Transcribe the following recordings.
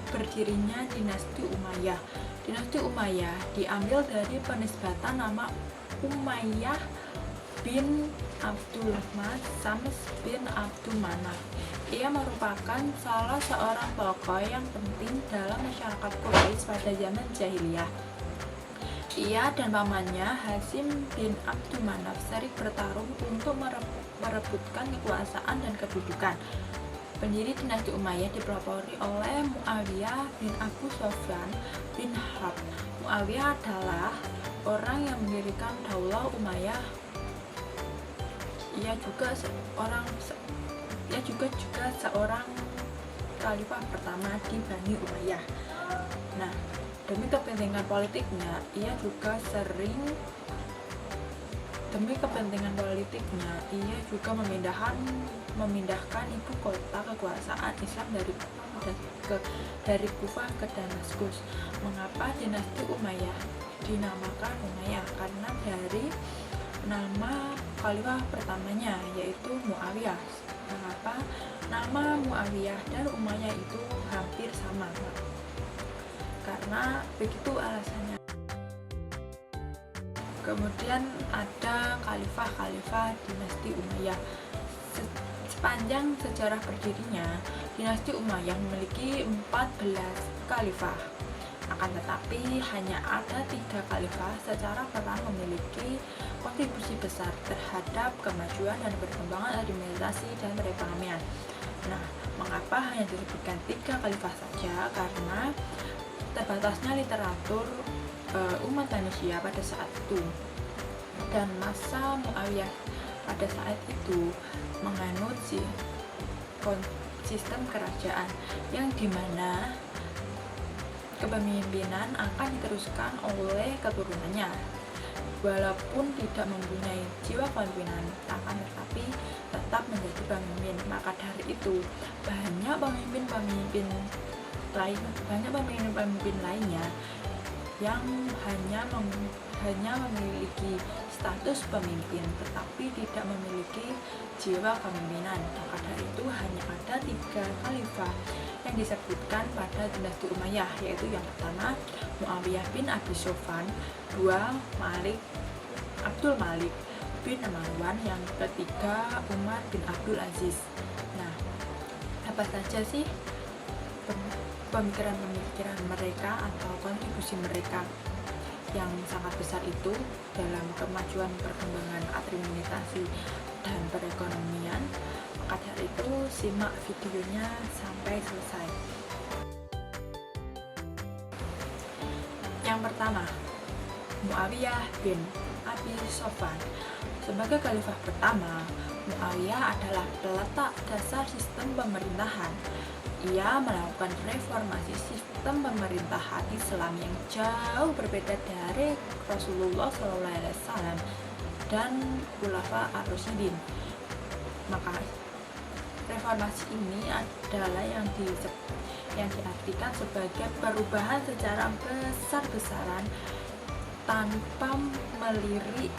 berdirinya dinasti Umayyah. Dinasti Umayyah diambil dari penisbatan nama Umayyah bin Abdul Sams bin Abdul Manaf. Ia merupakan salah seorang tokoh yang penting dalam masyarakat Quraisy pada zaman jahiliyah. Ia dan pamannya Hashim bin Abdul Manaf sering bertarung untuk merebutkan kekuasaan dan kedudukan. Pendiri dinasti Umayyah dipelopori oleh Muawiyah bin Abu Sufyan bin Harb. Muawiyah adalah orang yang mendirikan Daulah Umayyah. Ia juga seorang khalifah pertama di Bani Umayyah. Nah, demi kepentingan politiknya, ia juga memindahkan ibu kota kekuasaan Islam dari Kufah ke Damaskus. Mengapa dinasti Umayyah dinamakan Umayyah? Karena dari nama khalifah pertamanya, yaitu Muawiyah. Mengapa nama Muawiyah dan Umayyah itu hampir sama? Karena begitu alasannya. Kemudian ada khalifah dinasti Umayyah. Sepanjang sejarah berdirinya, dinasti Umayyah memiliki 14 khalifah. Akan tetapi hanya ada 3 khalifah secara peran memiliki kontribusi besar terhadap kemajuan dan perkembangan administrasi dan perekonomian. Nah, mengapa hanya disebutkan 3 khalifah saja? Karena terbatasnya literatur umat manusia pada saat itu, dan masa Muawiyah pada saat itu menganut sistem kerajaan yang dimana kepemimpinan akan diteruskan oleh keturunannya, walaupun tidak mempunyai jiwa kepemimpinan, akan tetapi tetap menjadi pemimpin. Maka dari itu banyak pemimpin lainnya yang hanya memiliki status pemimpin tetapi tidak memiliki jiwa kepemimpinan. Maka dari itu hanya ada 3 khalifah yang disebutkan pada dinasti Umayyah, yaitu yang pertama Muawiyah bin Abi Sufyan, 2 Abdul Malik bin Marwan, yang ketiga Umar bin Abdul Aziz. Nah, apa saja sih pemikiran mereka atau kontribusi mereka yang sangat besar itu dalam kemajuan perkembangan administrasi dan perekonomian? Maka dari itu simak videonya sampai selesai. Yang pertama, Muawiyah bin Abi Sufyan. Sebagai khalifah pertama, Muawiyah adalah peletak dasar sistem pemerintahan. Ia melakukan reformasi sistem pemerintahan Islam yang jauh berbeda dari Rasulullah SAW dan Khulafa ar-Rasyidin. Maka reformasi ini adalah yang diartikan sebagai perubahan secara besar-besaran tanpa melirik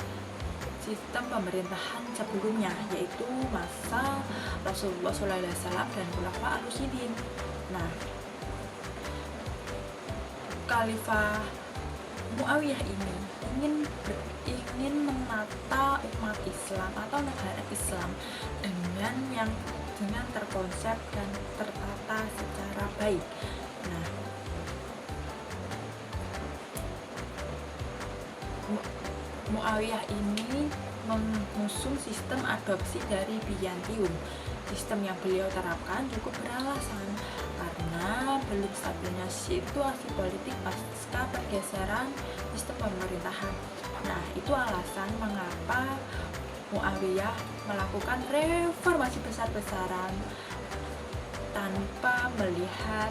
sistem pemerintahan sebelumnya, yaitu masa Rasulullah SAW dan Khulafa ar-Rasyidin. Nah, Khalifah Muawiyah ini ingin menata umat Islam atau negara Islam dengan terkonsep dan tertata secara baik. Nah, Muawiyah ini mengusung sistem adopsi dari Bizantium. Sistem yang beliau terapkan cukup beralasan karena belum stabilnya situasi politik pasca pergeseran sistem pemerintahan. Nah, itu alasan mengapa Muawiyah melakukan reformasi besar-besaran tanpa melihat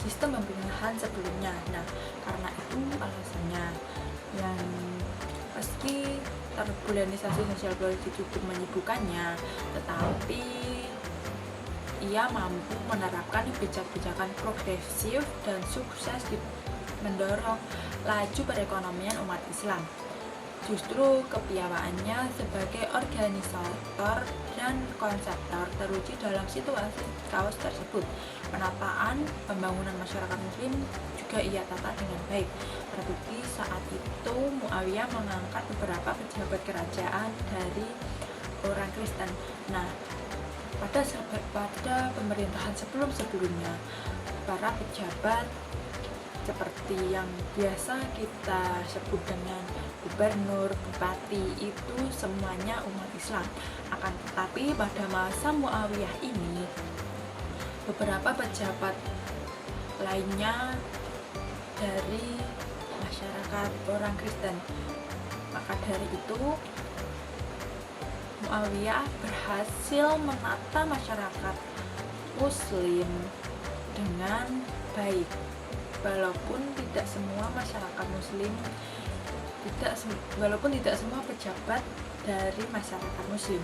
sistem pemerintahan sebelumnya. Nah, karena itu alasannya. Yang meski turbulenisasi sosial politik cukup menyibukkannya, tetapi ia mampu menerapkan kebijakan progresif dan sukses mendorong laju perekonomian umat Islam. Justru kepiawaannya sebagai organisator dan konseptor teruji dalam situasi kaos tersebut. Penataan pembangunan masyarakat muslim juga ia tata dengan baik. Terbukti saat itu Muawiyah mengangkat beberapa pejabat kerajaan dari orang Kristen. Nah, pada pemerintahan sebelumnya, para pejabat seperti yang biasa kita sebut dengan gubernur, bupati, itu semuanya umat Islam. Akan tetapi pada masa Muawiyah ini, beberapa pejabat lainnya dari masyarakat orang Kristen. Maka dari itu Muawiyah berhasil menata masyarakat muslim dengan baik. Walaupun tidak semua masyarakat muslim, walaupun tidak semua pejabat dari masyarakat muslim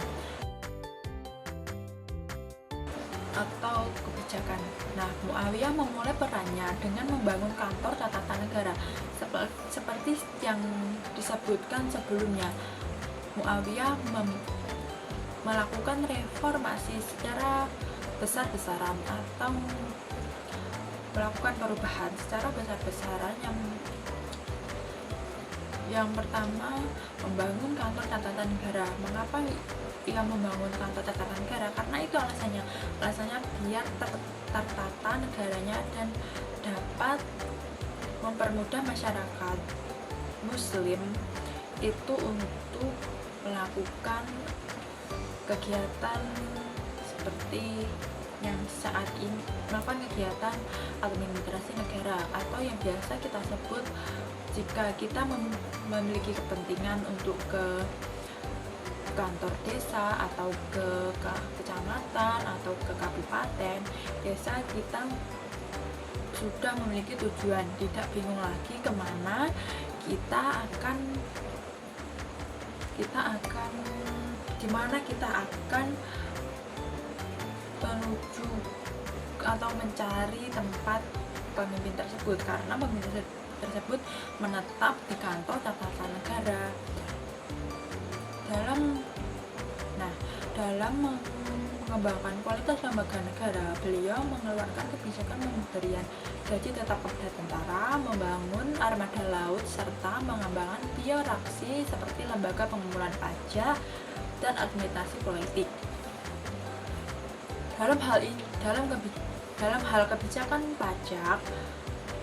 atau kebijakan. Nah, Muawiyah memulai perannya dengan membangun kantor tata negara. Seperti yang disebutkan sebelumnya, Muawiyah melakukan reformasi secara besar-besaran atau melakukan perubahan secara besar-besaran. Yang pertama, membangun kantor tata negara. Mengapa ia membangun kantor tata negara? Karena itu alasannya biar tertata negaranya dan dapat mempermudah masyarakat muslim itu untuk melakukan kegiatan seperti yang saat ini, melakukan kegiatan administrasi negara, atau yang biasa kita sebut jika kita memiliki kepentingan untuk ke kantor desa atau ke kecamatan atau ke kabupaten, biasa kita sudah memiliki tujuan, tidak bingung lagi kemana dimana kita akan menuju atau mencari tempat pemimpin tersebut, karena pemimpin tersebut menetap di kantor tata negara. Dalam mengembangkan kualitas lembaga negara, beliau mengeluarkan kebijakan pemberian gaji tetap kepada tentara, membangun armada laut, serta mengembangkan birokrasi seperti lembaga pengumpulan pajak dan administrasi politik. Dalam hal kebijakan pajak,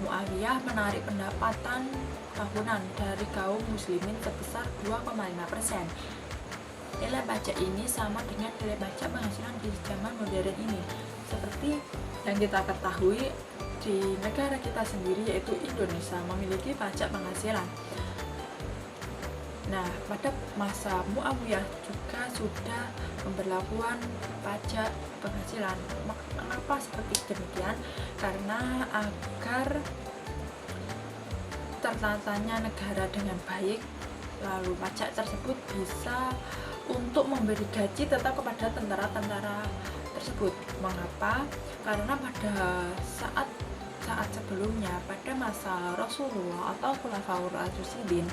Muawiyah menarik pendapatan tahunan dari kaum muslimin sebesar 2,5%. Nilai pajak ini sama dengan nilai pajak penghasilan di zaman modern ini. Seperti yang kita ketahui, di negara kita sendiri yaitu Indonesia memiliki pajak penghasilan. Nah, pada masa Muawiyah juga sudah memberlakukan pajak penghasilan. Mengapa seperti demikian? Karena agar tertatanya negara dengan baik, lalu pajak tersebut bisa untuk memberi gaji tetap kepada tentara-tentara tersebut. Mengapa? Karena pada saat sebelumnya, pada masa Rasulullah atau Khulafaur Rasyidin,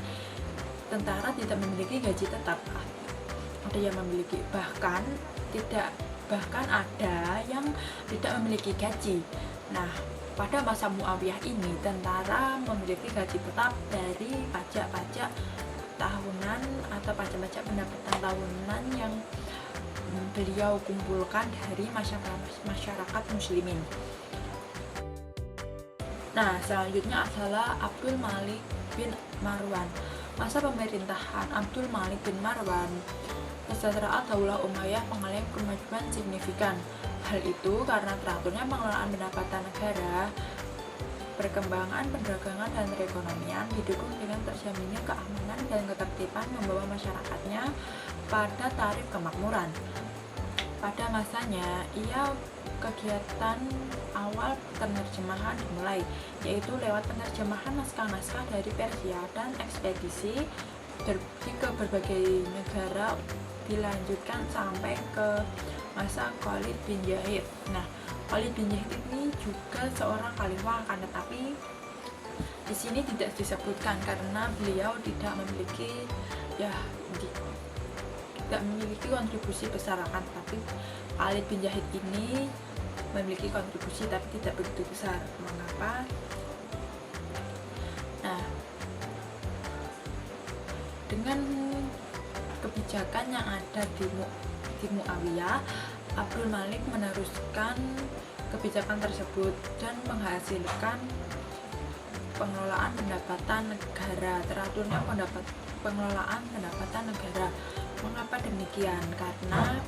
tentara tidak memiliki gaji tetap. Ada yang memiliki, bahkan ada yang tidak memiliki gaji. Nah, pada masa Muawiyah ini, tentara memiliki gaji tetap dari pajak-pajak tahunan atau pajak-pajak pendapatan tahunan yang beliau kumpulkan dari masyarakat muslimin. Nah, selanjutnya adalah Abdul Malik bin Marwan. Masa pemerintahan Abdul Malik bin Marwan, kesejahteraan Daulah Umayyah mengalami kemajuan signifikan. Hal itu karena teraturnya pengelolaan pendapatan negara, perkembangan perdagangan dan perekonomian, didukung dengan terjaminnya keamanan dan ketertiban membawa masyarakatnya pada tarif kemakmuran. Pada masanya, kegiatan awal penerjemahan dimulai, yaitu lewat penerjemahan naskah-naskah dari Persia dan ekspedisi ke berbagai negara, dilanjutkan sampai ke masa Khalid bin Zahid. Nah, Khalid bin Zahid ini juga seorang khalifah, akan tetapi di sini tidak disebutkan karena beliau tidak memiliki ya tidak memiliki kontribusi besar, akan tapi Khalid bin Zahid ini memiliki kontribusi tapi tidak begitu besar. Mengapa? Nah, dengan kebijakan yang ada di Muawiyah, Abdul Malik meneruskan kebijakan tersebut dan menghasilkan pengelolaan pendapatan negara, teraturnya pengelolaan pendapatan negara. Mengapa demikian? Karena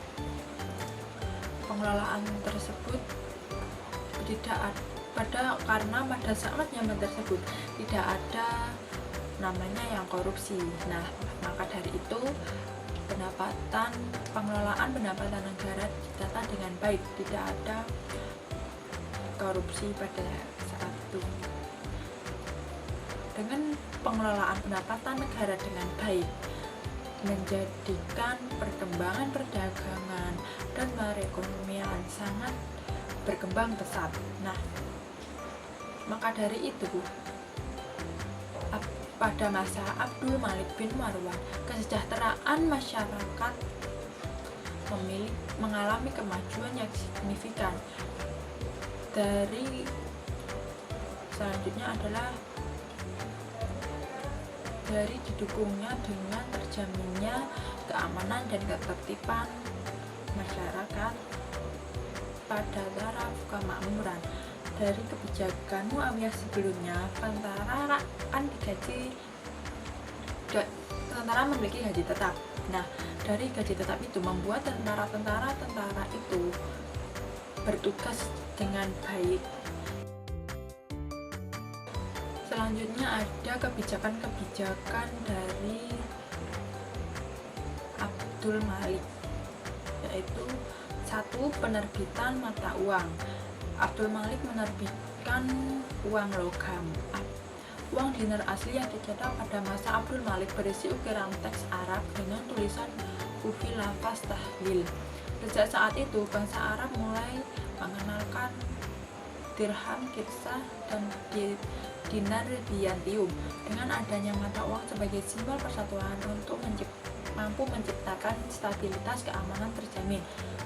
pengelolaan tersebut karena pada saat zaman tersebut tidak ada namanya yang korupsi. Nah, maka dari itu pengelolaan pendapatan negara ditata dengan baik, tidak ada korupsi pada saat itu. Dengan pengelolaan pendapatan negara dengan baik menjadikan perkembangan perdagangan dan perekonomian sangat berkembang pesat. Nah, maka dari itu pada masa Abdul Malik bin Marwan, kesejahteraan masyarakat mengalami kemajuan yang signifikan. Selanjutnya adalah dari didukungnya dengan terjaminnya keamanan dan ketertiban masyarakat pada taraf kemakmuran. Dari kebijakan Muawiyah sebelumnya, tentara memiliki gaji tetap. Nah, dari gaji tetap itu membuat tentara itu bertugas dengan baik. Selanjutnya ada kebijakan dari Abdul Malik, yaitu 1. Penerbitan mata uang. Abdul Malik menerbitkan uang logam. Uang dinar asli yang dicetak pada masa Abdul Malik berisi ukiran teks Arab dengan tulisan kufi lafaz tahlil. Sejak saat itu, bangsa Arab mulai mengenalkan dirham, kirsah, dan dinar Byzantium. Dengan adanya mata uang sebagai simbol persatuan untuk mampu menciptakan stabilitas keamanan terjamin.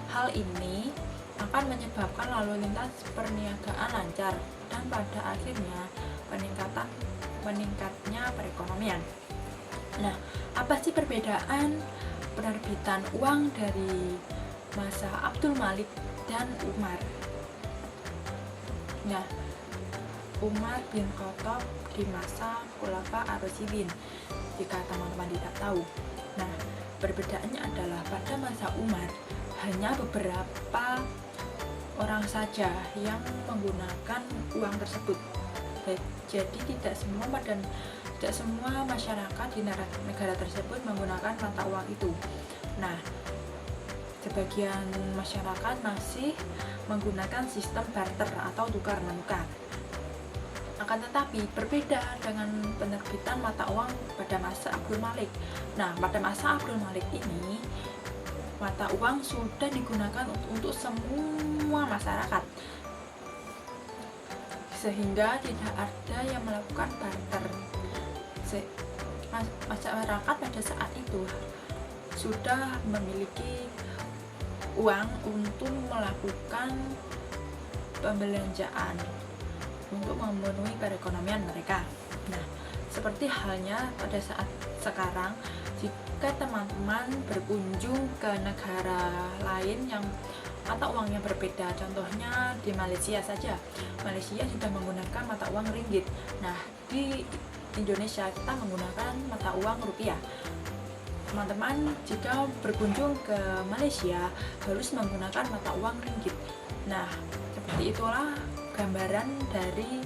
Hal ini akan menyebabkan lalu lintas perniagaan lancar dan pada akhirnya meningkatnya perekonomian. Nah, apa sih perbedaan penerbitan uang dari masa Abdul Malik dan Umar? Nah, Umar bin Khattab di masa Khulafa ar-Rasyidin, jika teman-teman tidak tahu. Nah, perbedaannya adalah pada masa Umar hanya beberapa orang saja yang menggunakan uang tersebut. Jadi tidak semua masyarakat di negara tersebut menggunakan mata uang itu. Nah, sebagian masyarakat masih menggunakan sistem barter atau tukar menukar. Akan tetapi berbeda dengan penerbitan mata uang pada masa Abdul Malik. Nah, pada masa Abdul Malik ini mata uang sudah digunakan untuk semua masyarakat, sehingga tidak ada yang melakukan barter. Masyarakat pada saat itu sudah memiliki uang untuk melakukan pembelanjaan untuk memenuhi perekonomian mereka. Nah, seperti halnya pada saat sekarang, jika teman-teman berkunjung ke negara lain yang mata uangnya berbeda, contohnya di Malaysia saja. Malaysia sudah menggunakan mata uang ringgit. Nah, di Indonesia kita menggunakan mata uang rupiah. Teman-teman jika berkunjung ke Malaysia harus menggunakan mata uang ringgit. Nah, seperti itulah gambaran dari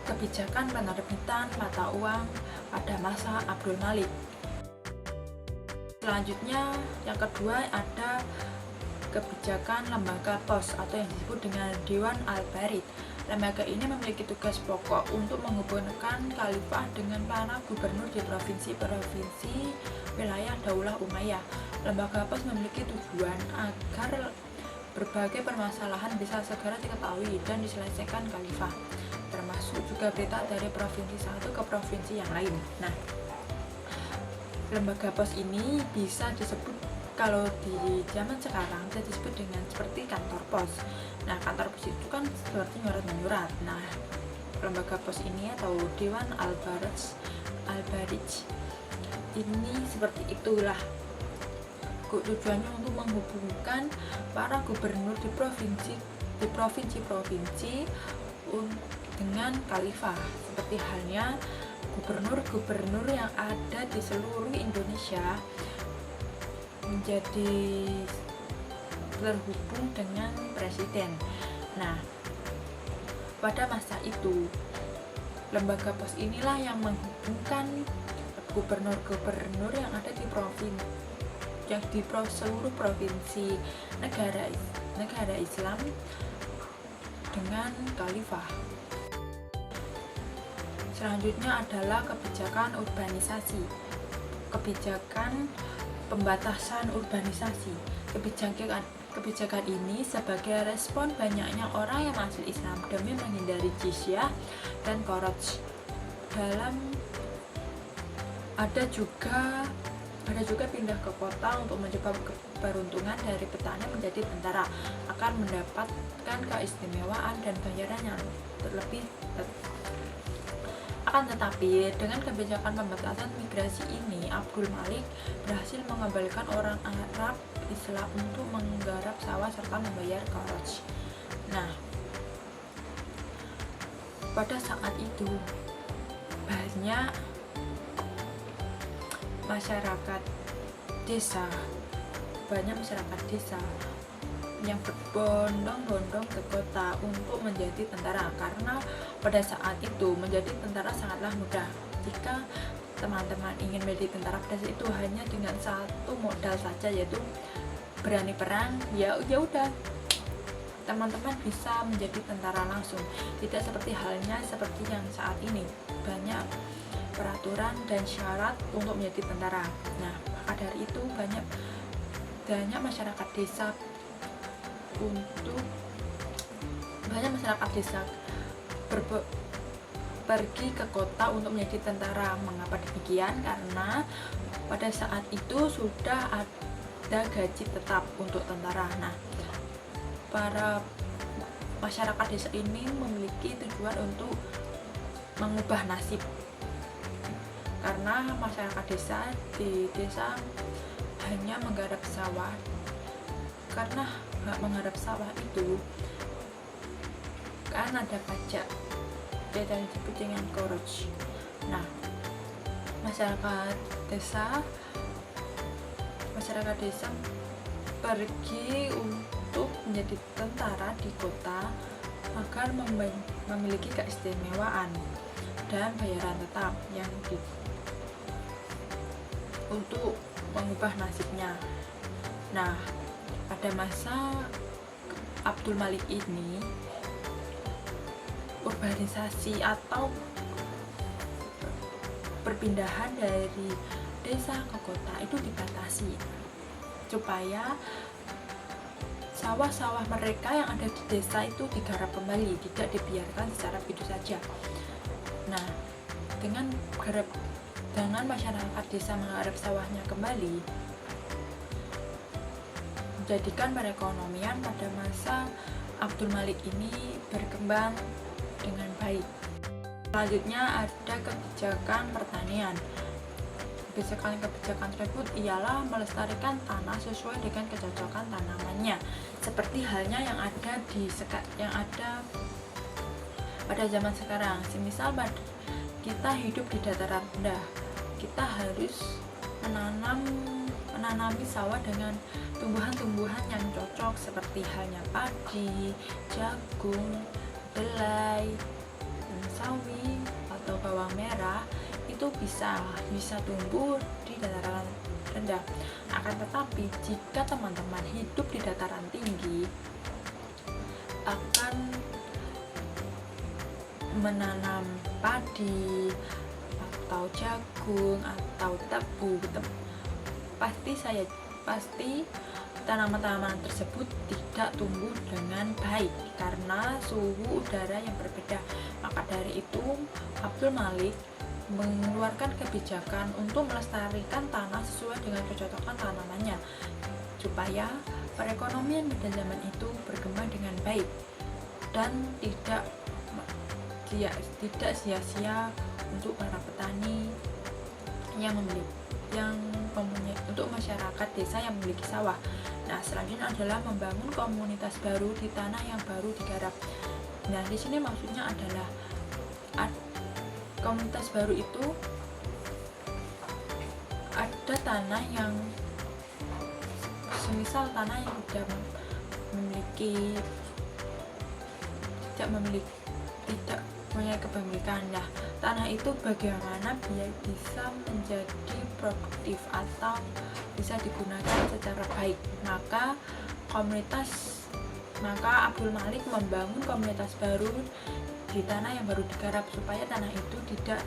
kebijakan penerbitan mata uang pada masa Abdul Malik. Selanjutnya, yang kedua ada kebijakan lembaga pos atau yang disebut dengan Dewan Al-Barid. Lembaga ini memiliki tugas pokok untuk menghubungkan khalifah dengan para gubernur di provinsi-provinsi wilayah Daulah Umayyah. Lembaga pos memiliki tujuan agar berbagai permasalahan bisa segera diketahui dan diselesaikan khalifah, termasuk juga berita dari provinsi satu ke provinsi yang lain. Nah, lembaga pos ini bisa disebut, kalau di zaman sekarang bisa disebut dengan seperti kantor pos. Nah, kantor pos itu kan seperti nyurat-menyurat. Nah, lembaga pos ini atau Dewan Al-Barij ini seperti itulah. Tujuannya untuk menghubungkan para gubernur di provinsi-provinsi dengan khalifah, seperti halnya gubernur-gubernur yang ada di seluruh Indonesia menjadi terhubung dengan presiden. Nah, pada masa itu lembaga pos inilah yang menghubungkan gubernur-gubernur yang ada di seluruh provinsi negara Islam dengan khalifah. Selanjutnya adalah kebijakan urbanisasi, kebijakan pembatasan urbanisasi. Kebijakan ini sebagai respon banyaknya orang yang masuk Islam demi menghindari jizyah dan kharaj. Ada juga pindah ke kota untuk mencoba keberuntungan dari petani menjadi tentara akan mendapatkan keistimewaan dan bayaran yang terlebih. Akan tetapi, dengan kebijakan pembatasan migrasi ini, Abdul Malik berhasil mengembalikan orang Arab Islam untuk menggarap sawah serta membayar kharaj. Nah, pada saat itu banyak masyarakat desa yang berbondong-bondong ke kota untuk menjadi tentara, karena pada saat itu menjadi tentara sangatlah mudah. Jika teman-teman ingin menjadi tentara pada saat itu hanya dengan satu modal saja, yaitu berani perang, ya udah teman-teman bisa menjadi tentara langsung. Tidak seperti halnya seperti yang saat ini banyak peraturan dan syarat untuk menjadi tentara. Nah, maka dari itu banyak masyarakat desa pergi ke kota untuk menjadi tentara. Mengapa demikian? Karena pada saat itu sudah ada gaji tetap untuk tentara. Nah, para masyarakat desa ini memiliki tujuan untuk mengubah nasib, karena masyarakat di desa hanya menggarap sawah. Karena menggarap sawah itu kan ada pajak dan disebut dengan kharaj. Nah, masyarakat desa pergi untuk menjadi tentara di kota agar memiliki keistimewaan dan bayaran tetap yang untuk mengubah nasibnya. Nah, pada masa Abdul Malik ini, urbanisasi atau perpindahan dari desa ke kota itu dibatasi supaya sawah-sawah mereka yang ada di desa itu digarap kembali, tidak dibiarkan secara begitu saja. Nah, dengan masyarakat desa menggarap sawahnya kembali, menjadikan perekonomian pada masa Abdul Malik ini berkembang dengan baik. Selanjutnya ada kebijakan pertanian. Kebijakan tersebut ialah melestarikan tanah sesuai dengan kecocokan tanamannya, seperti halnya yang ada pada zaman sekarang. Semisal kita hidup di dataran rendah, kita harus menanami sawah dengan tumbuhan-tumbuhan yang cocok, seperti halnya padi, jagung, kedelai, sawi atau bawang merah. Itu bisa tumbuh di dataran rendah. Akan tetapi jika teman-teman hidup di dataran tinggi, akan menanam padi atau jagung atau tebu, pasti tanaman-tanaman tersebut tidak tumbuh dengan baik karena suhu udara yang berbeda. Maka dari itu Abdul Malik mengeluarkan kebijakan untuk melestarikan tanah sesuai dengan kecocokan tanamannya supaya perekonomian pada zaman itu berkembang dengan baik dan tidak sia-sia untuk para petani yang mempunyai untuk masyarakat desa yang memiliki sawah. Nah, selanjutnya adalah membangun komunitas baru di tanah yang baru digarap. Nah, di sini maksudnya adalah komunitas baru itu ada tanah yang semisal tanah yang tidak punya kepemilikan. Nah, tanah itu bagaimana biar bisa menjadi produktif atau bisa digunakan secara baik. Maka Abdul Malik membangun komunitas baru di tanah yang baru digarap supaya tanah itu tidak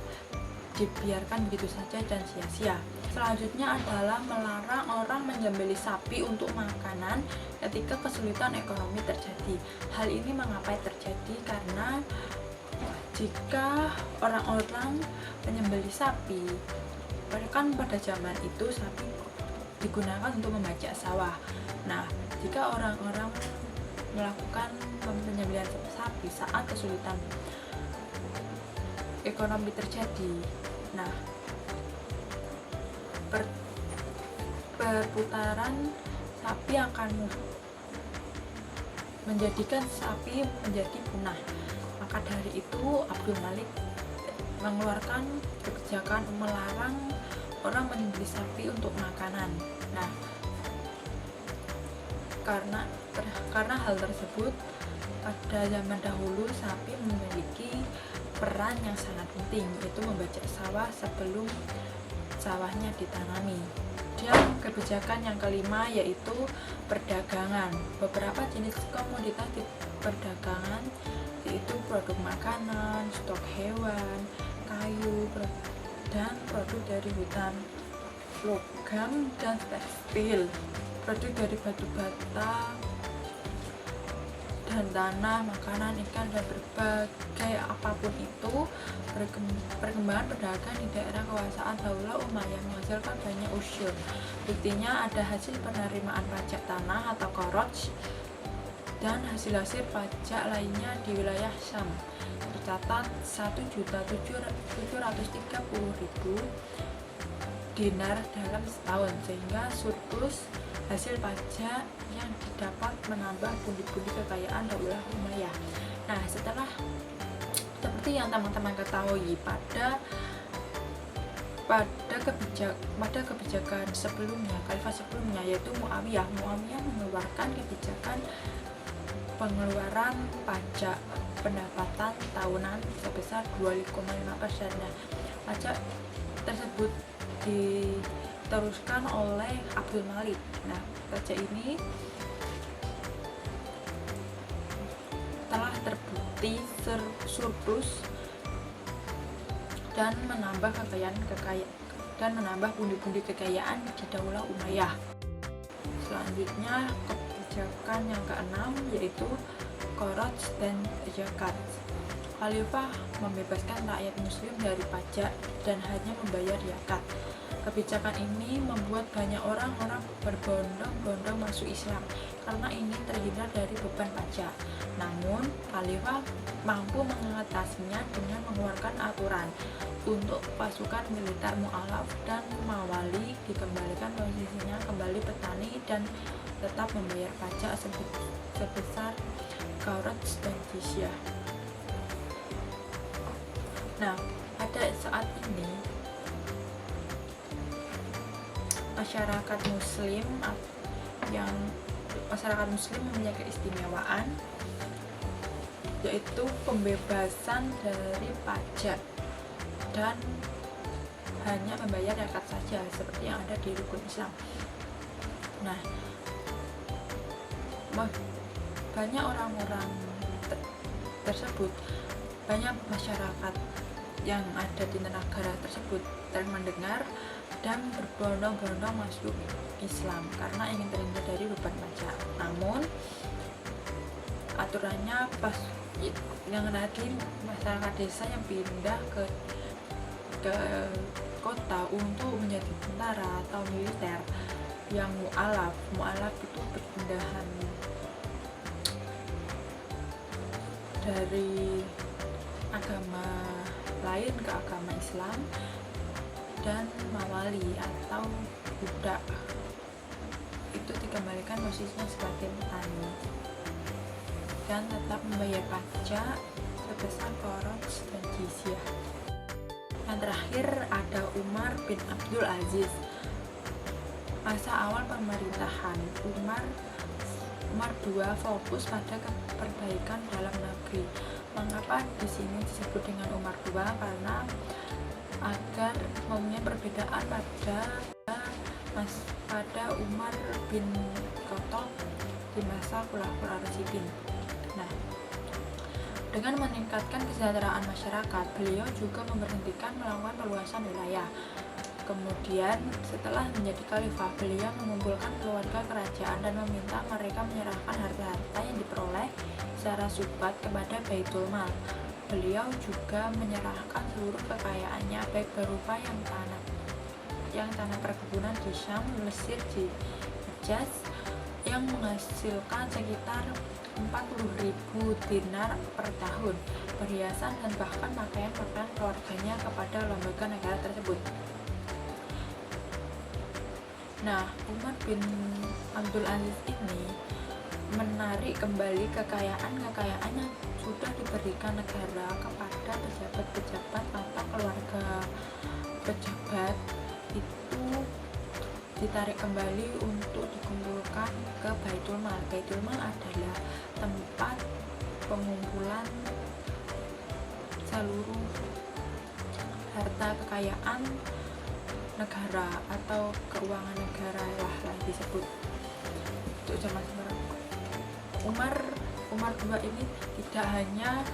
dibiarkan begitu saja dan sia-sia. Selanjutnya adalah melarang orang menyembelih sapi untuk makanan ketika kesulitan ekonomi terjadi. Hal ini mengapa terjadi? Karena jika orang-orang menyembelih sapi, kan pada zaman itu sapi digunakan untuk membajak sawah. Nah, jika orang-orang melakukan penyembelihan sapi saat kesulitan ekonomi terjadi, nah perputaran sapi akan menjadikan sapi menjadi punah. Maka dari itu Abdul Malik mengeluarkan kebijakan melarang orang menyembelih sapi untuk makanan. Nah, karena hal tersebut pada zaman dahulu sapi memiliki peran yang sangat penting, yaitu membajak sawah sebelum sawahnya ditanami. Dan kebijakan yang kelima yaitu perdagangan. Beberapa jenis komoditas di perdagangan yaitu produk makanan, stok hewan, kayu, dan produk dari hutan, logam dan tekstil, produk dari batu bata dan tanah, makanan, ikan, dan berbagai apapun itu. Perkembangan pedagang di daerah kekuasaan Daulah Umayyah menghasilkan banyak usyur. Buktinya ada hasil penerimaan pajak tanah atau koroj dan hasil-hasil pajak lainnya di wilayah Syam. Tercatat 1.730.000 dinar dalam setahun, sehingga surplus hasil pajak yang didapat menambah pundi-pundi kekayaan Daulah Umayyah. Nah, seperti yang teman-teman ketahui pada kebijakan sebelumnya, khalifah sebelumnya yaitu Muawiyah mengeluarkan kebijakan pengeluaran pajak pendapatan tahunan sebesar 2,5%. Nah, pajak tersebut diteruskan oleh Abdul Malik. Nah, pajak ini telah terbukti surplus dan menambah pundi-pundi kekayaan di Daulah Umayyah. Selanjutnya kebijakan yang keenam yaitu koroj dan zakat. Khalifah membebaskan rakyat muslim dari pajak dan hanya membayar zakat. Kebijakan ini membuat banyak orang-orang berbondong-bondong masuk Islam karena ini terhindar dari beban pajak. Namun, Khalifah mampu mengatasinya dengan mengeluarkan aturan untuk pasukan militer mu'alaf dan mawali dikembalikan posisinya kembali petani dan tetap membayar pajak sebesar koroj dan jizyah. Nah, pada saat ini masyarakat muslim mempunyai keistimewaan yaitu pembebasan dari pajak dan hanya membayar zakat saja seperti yang ada di rukun Islam. Nah, banyak orang-orang tersebut, banyak masyarakat yang ada di negara tersebut mendengar dan berbondong-bondong masuk Islam karena ingin terhindar dari beban pajak. Namun aturannya pas yang tadi masyarakat desa yang pindah ke ke kota untuk menjadi tentara atau militer yang mu'alaf itu perpindahan dari agama lain ke agama Islam, dan mawali atau budak itu dikembalikan posisinya sebagai petani dan tetap membayar pajak sebesar kharaj dan jizyah. Yang terakhir ada Umar bin Abdul Aziz. Masa awal pemerintahan Umar II fokus pada perbaikan dalam negeri. Mengapa di sini disebut dengan Umar II? Karena agar mempunyai perbedaan pada Umar bin Khattab di masa Khulafaur Rasyidin. Nah, dengan meningkatkan kesejahteraan masyarakat, beliau juga memberhentikan melakukan perluasan wilayah. Kemudian setelah menjadi khalifah, beliau mengumpulkan keluarga kerajaan dan meminta mereka menyerahkan harta-harta yang diperoleh secara subat kepada Baitul Mal. Beliau juga menyerahkan seluruh kekayaannya, baik berupa yang tanah perkebunan di Syam, Mesir, di Hijaz, yang menghasilkan sekitar 40.000 dinar per tahun, perhiasan dan bahkan pakaian-pakaian keluarganya kepada lembaga negara tersebut. Nah, Umar bin Abdul Aziz ini menarik kembali kekayaan yang sudah diberikan negara kepada pejabat-pejabat atau keluarga pejabat, itu ditarik kembali untuk dikumpulkan ke Baitul Mal. Baitul Mal adalah tempat pengumpulan seluruh harta kekayaan negara atau keuangan negara lah disebut untuk zaman sekarang. Umar II ini tidak hanya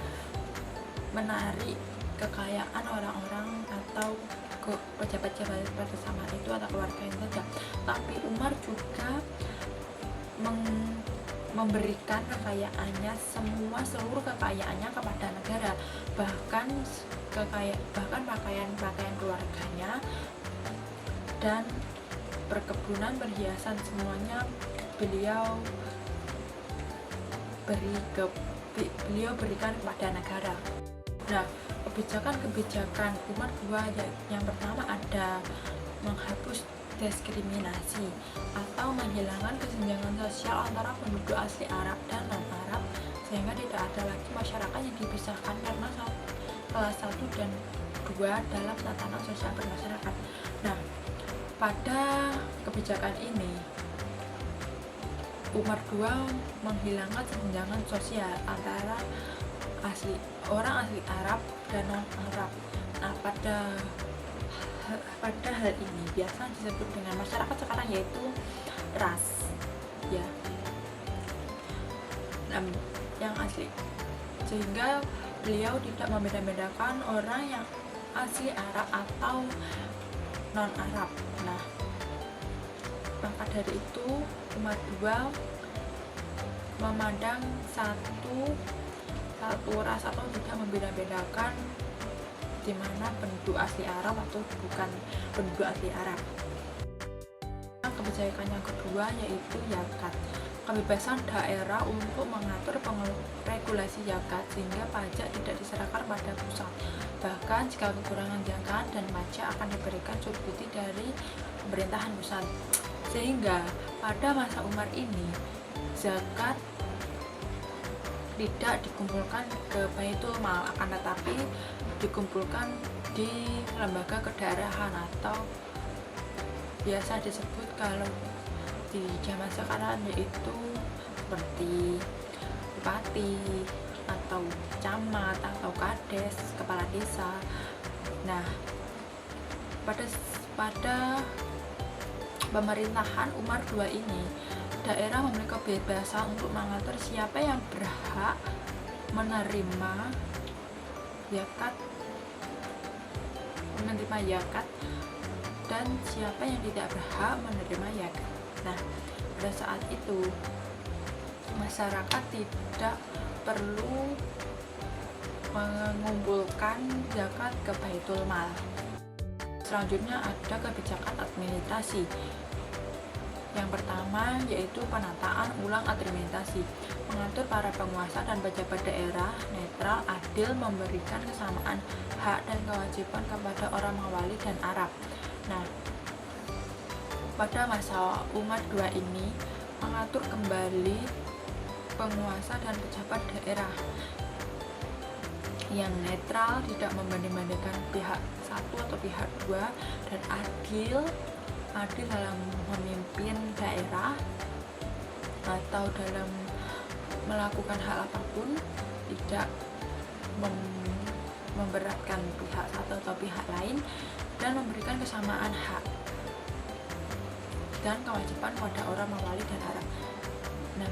menarik kekayaan orang-orang atau ke pejabat-pejabat pada zaman itu atau keluarganya saja, tapi Umar juga memberikan kekayaannya, seluruh kekayaannya kepada negara, bahkan pakaian keluarganya dan perkebunan, perhiasan, semuanya beliau berikan kepada negara. Nah, kebijakan Umar II yang pertama ada menghapus diskriminasi atau menghilangkan kesenjangan sosial antara penduduk asli Arab dan non-Arab, sehingga tidak ada lagi masyarakat yang dipisahkan karena kelas 1 dan 2 dalam tatanan sosial bermasyarakat. Nah, pada kebijakan ini Umar II menghilangkan kesenjangan sosial antara orang asli Arab dan non-Arab. Nah, pada hal ini biasa disebut dengan masyarakat sekarang yaitu ras, ya, yang asli, sehingga beliau tidak membeda-bedakan orang yang asli Arab atau non-Arab. Nah, maka dari itu Umar II memandang satu ras atau tidak membeda-bedakan di mana penduduk asli Arab atau bukan penduduk asli Arab. Kebijakan yang kedua yaitu zakat, kebebasan daerah untuk mengatur regulasi zakat sehingga pajak tidak diserahkan pada pusat. Bahkan jika kekurangan zakat dan pajak akan diberikan subsidi dari pemerintahan pusat. Sehingga pada masa Umar ini zakat tidak dikumpulkan ke Baitul Mal, akan tetapi dikumpulkan di lembaga kedaerahan atau biasa disebut kalau di zaman sekarang yaitu seperti bupati atau camat atau kades, kepala desa. Nah, pada pemerintahan Umar II ini, daerah memiliki kebebasan untuk mengatur siapa yang berhak menerima zakat dan siapa yang tidak berhak menerima zakat. Nah, pada saat itu masyarakat tidak perlu mengumpulkan zakat ke Baitul Mal. Selanjutnya ada kebijakan administrasi. Yang pertama yaitu penataan ulang administrasi, mengatur para penguasa dan pejabat daerah netral, adil, memberikan kesamaan hak dan kewajiban kepada orang Mawali dan Arab. Nah, pada masa Umar II ini mengatur kembali penguasa dan pejabat daerah yang netral, tidak membanding-bandingkan pihak satu atau pihak dua, dan adil dalam memimpin daerah atau dalam melakukan hal apapun, tidak memberatkan pihak satu atau pihak lain, dan memberikan kesamaan hak dan kewajiban pada orang Mawali dan Arab. Nah,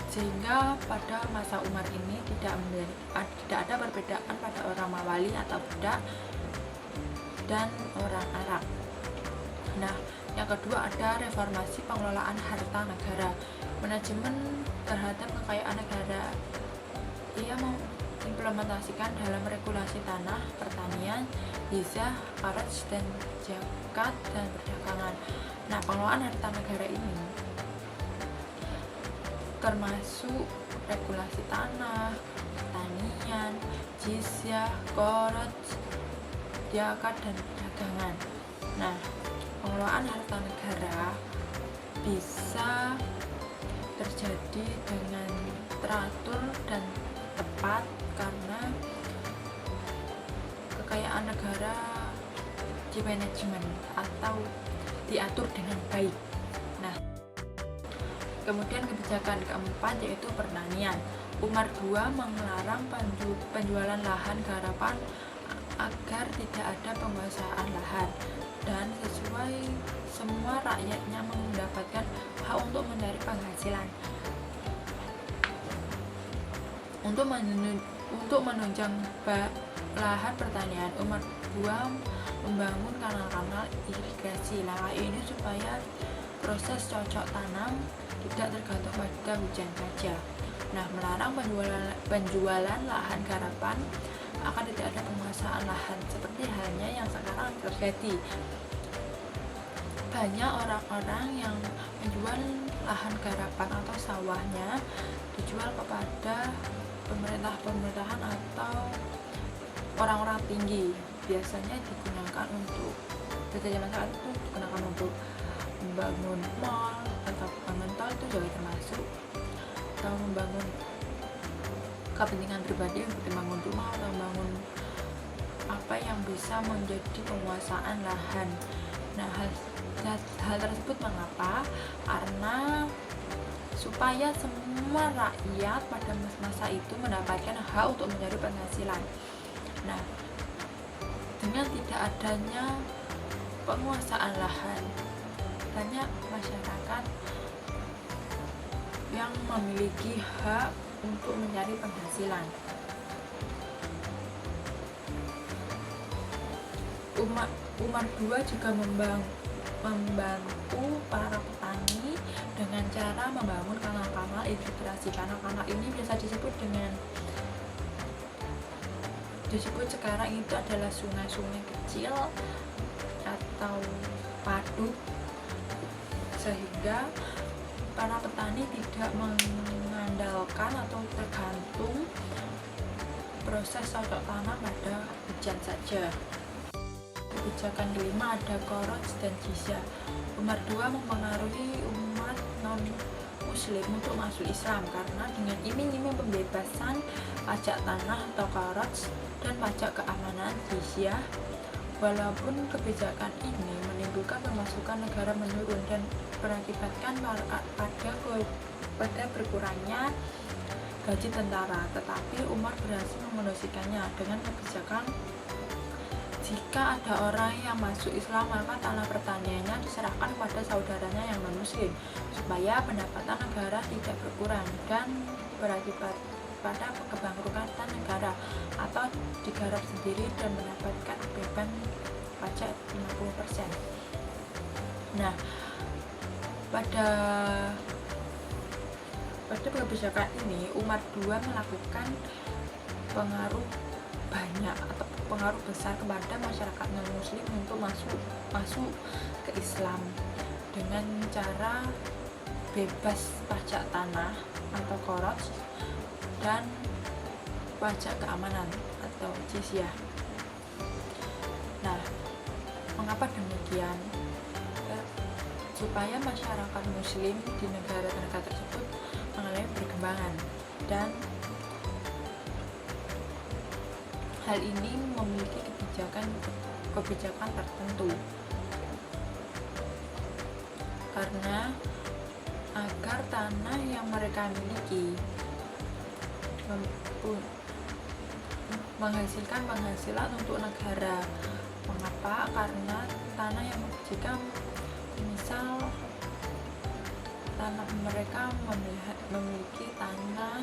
sehingga pada masa Umar ini tidak ada perbedaan pada orang Mawali atau Budak dan orang Arab. Nah, yang kedua ada reformasi pengelolaan harta negara, manajemen terhadap kekayaan negara. Ia mengimplementasikan dalam regulasi tanah, pertanian, jizyah, kharaj dan zakat, dan perdagangan. Nah, pengelolaan harta negara ini termasuk regulasi tanah, pertanian, jizyah, kharaj, zakat, dan perdagangan. Nah, pengelolaan harta negara bisa terjadi dengan teratur dan tepat karena kekayaan negara dimanajemen atau diatur dengan baik. Nah, kemudian kebijakan keempat yaitu pertanian. Umar II melarang penjualan lahan garapan agar tidak ada penguasaan lahan, dan semua rakyatnya mendapatkan hak untuk mencari penghasilan. Untuk menunjang lahan pertanian, Umar II membangun kanal-kanal irigasi. Langkah ini supaya proses cocok tanam tidak tergantung pada hujan saja. Nah, melarang penjualan lahan garapan akan tidak ada penguasaan lahan, seperti halnya yang sekarang terjadi. Banyak orang-orang yang menjual lahan garapan atau sawahnya dijual kepada pemerintahan atau orang-orang tinggi. Biasanya digunakan untuk zaman saat itu digunakan untuk membangun mall atau membangun tol, itu juga termasuk, atau membangun kepentingan pribadi seperti membangun rumah atau membangun apa yang bisa menjadi penguasaan lahan. Nah, hal tersebut mengapa? Karena supaya semua rakyat pada masa itu mendapatkan hak untuk mencari penghasilan. Nah, dengan tidak adanya penguasaan lahan, banyak masyarakat yang memiliki hak untuk mencari penghasilan. Umar II juga membantu para petani dengan cara membangun kanal-kanal irigasi. Kanal-kanal ini biasa disebut sekarang itu adalah sungai-sungai kecil atau waduk, sehingga para petani tidak mengandalkan atau tergantung proses cocok tanam pada hujan saja. Kebijakan kelima ada kharaj dan jizyah. Umar II mempengaruhi umat non-muslim untuk masuk Islam karena dengan iming-iming pembebasan pajak tanah atau kharaj dan pajak keamanan jizyah. Walaupun kebijakan ini menimbulkan pemasukan negara menurun dan berakibatkan pada berkurangnya gaji tentara, tetapi Umar berhasil mengondisikannya dengan kebijakan jika ada orang yang masuk Islam maka tanah pertaniannya diserahkan kepada saudaranya yang non-muslim supaya pendapatan negara tidak berkurang dan berakibat pada kebangkrutan negara, atau digarap sendiri dan mendapatkan beban pajak 50%. Nah, pada kebijakan ini Umar II melakukan pengaruh banyak atau pengaruh besar kepada masyarakat non muslim untuk masuk ke Islam dengan cara bebas pajak tanah atau korot dan pajak keamanan atau jizyah. Nah, mengapa demikian? Supaya masyarakat muslim di negara-negara tersebut mengalami perkembangan, dan hal ini memiliki kebijakan tertentu karena agar tanah yang mereka miliki menghasilkan penghasilan untuk negara. Mengapa? Karena tanah yang jika misal tanah mereka memiliki tanah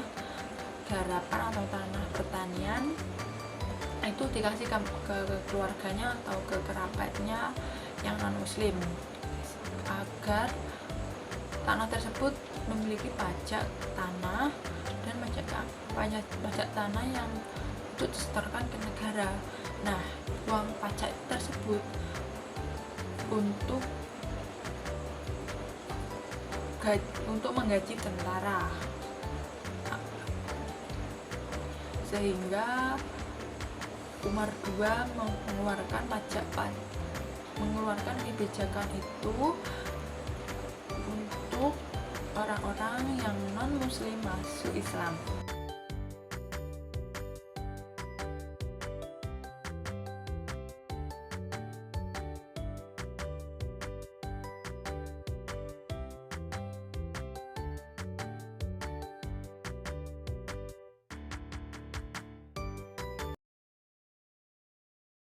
garapan atau tanah pertanian, itu dikasih ke keluarganya atau ke kerabatnya yang non muslim agar tanah tersebut memiliki pajak tanah dan pajak tanah yang untuk disetorkan ke negara. Nah, uang pajak tersebut untuk menggaji tentara, sehingga Umar II mengeluarkan kebijakan itu untuk orang-orang yang non muslim masuk Islam.